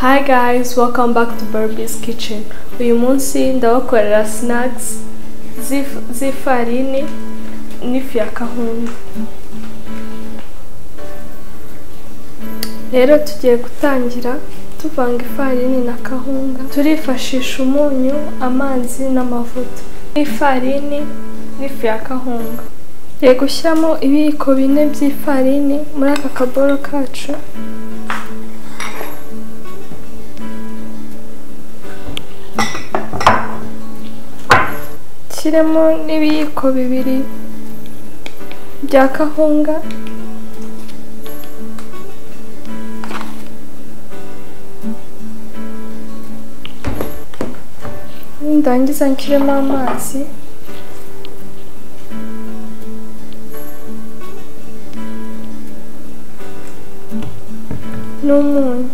Hi guys, welcome back to Barbie's Kitchen. Uyu munsi ndabakorera snacks z'ifarini n'ifu ya kahunga. Rero tugiye gutangira tuvanga ifarini na kahunga. Turifashisha umunyu, amazi n'amavuta. Ifarini n'ifu ya kahunga. Tugiye gushyiramo ibiyiko 4 by'ifarini muri aka kaboro kacu. Shyiremo n'ibiyiko 2 bya kahunga. Ndangiza nshyiremo amazi. N'umunyu.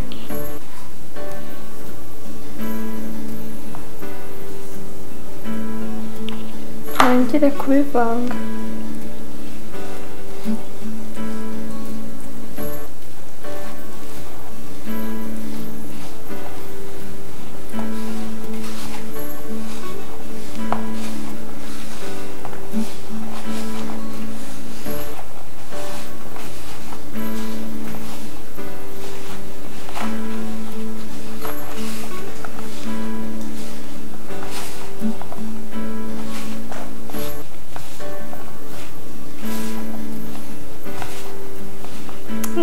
Ntangire kubivanga.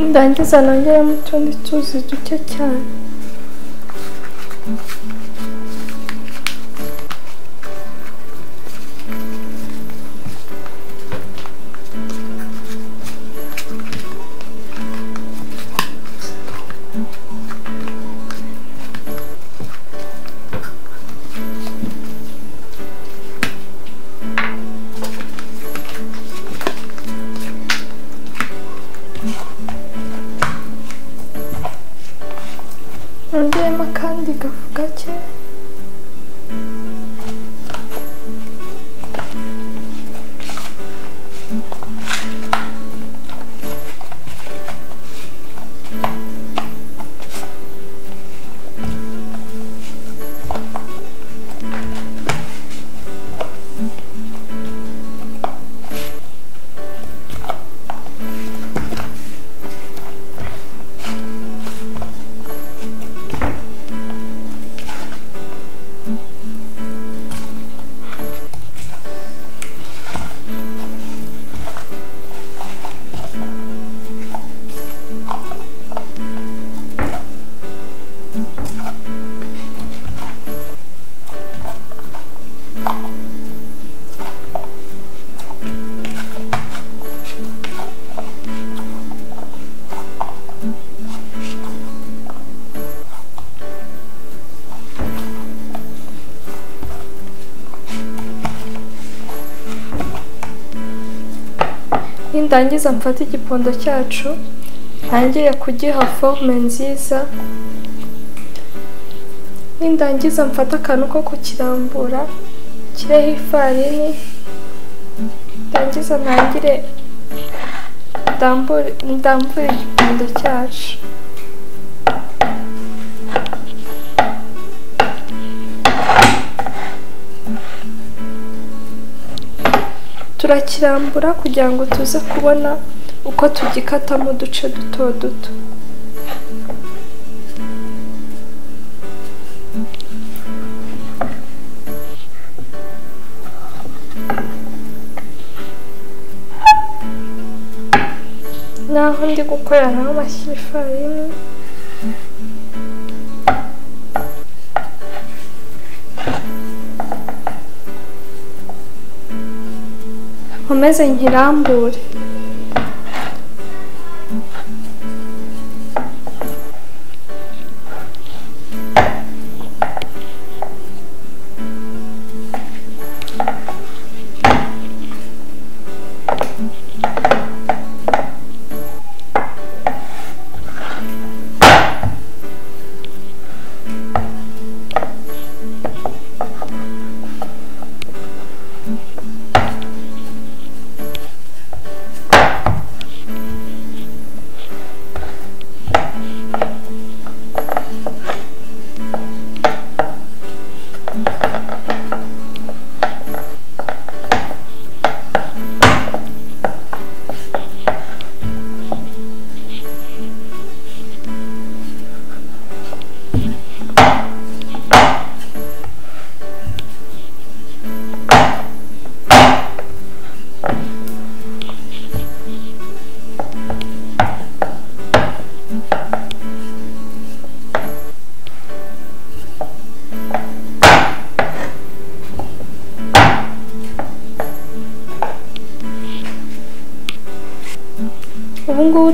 Ndangiza nongeramo utundi tuzi duke cyane. Nongeramo akandi gafu gake. Ndangiza mfata igipondo cyacu ntangire kugiha forme nziza. Ndangiza mfata akantu ko kukirambura kireho ifarini. Ndangiza ntangire ndambure igipondo cyacu. Turakirambura kugira ngo tuze kubona uko tugikatamo uduce duto duto. Naho ndi gukorera naho mashyira ifarini. Nkomeze nkirambure.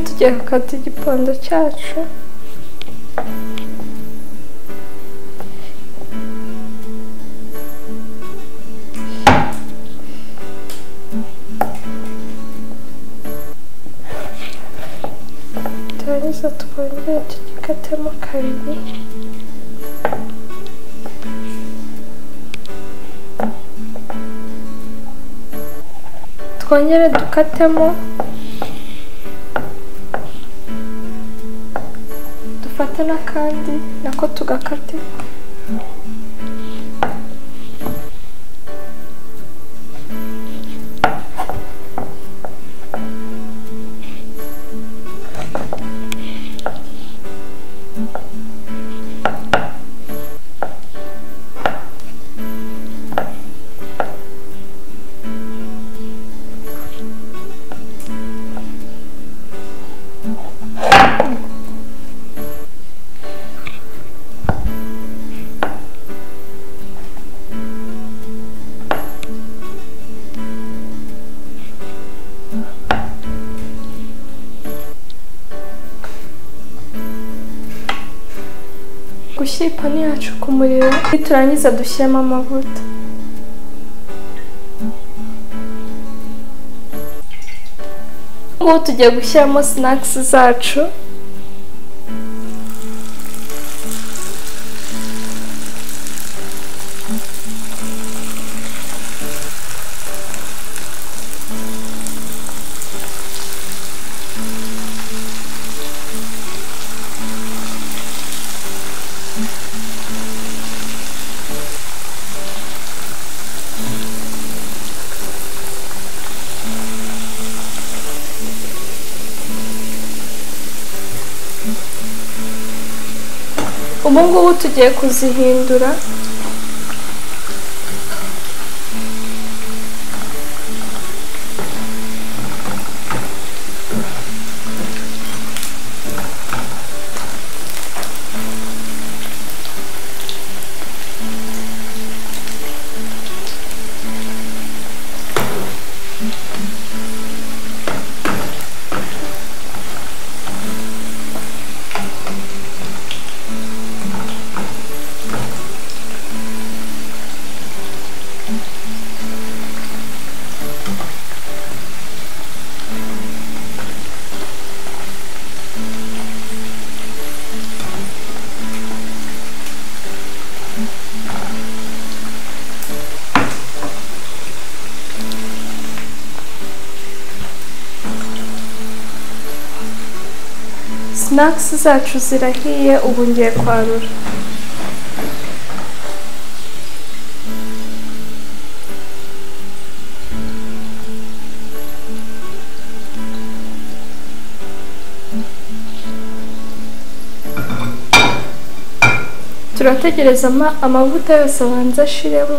tugiye gukata igipondo cyacu. Turangiza twongere tugikatemo kabiri. Twongere dukatemo, dufate n'akandi nako tugakate. Gushyira ipanu yacu ku muriro, niturangiza dushyiremo amavuta. Ubu tugiye gushyiramo snacks zacu. Ubu ngubu tugiye kuzihindura. Snacks zacu zirahiye, ubu ngiye kwarura. Turategereza amavuta yose abanza ashiremo.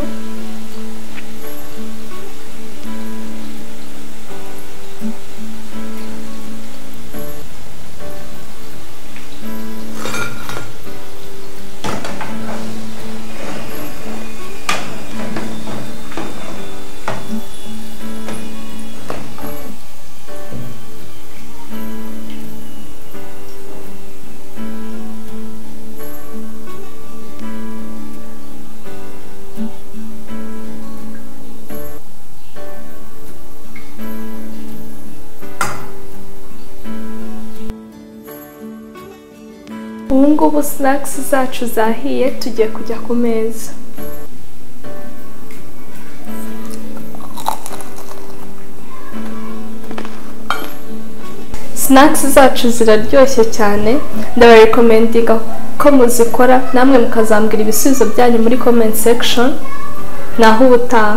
Ubu ngubu snacks zacu zahiye, tugiye kujya ku meza. Snacks zacu ziraryoshye cyane, ndabarekomendinga ko muzikora namwe mukazambwira ibisubizo byanyu muri comment section. Naho ubutaha.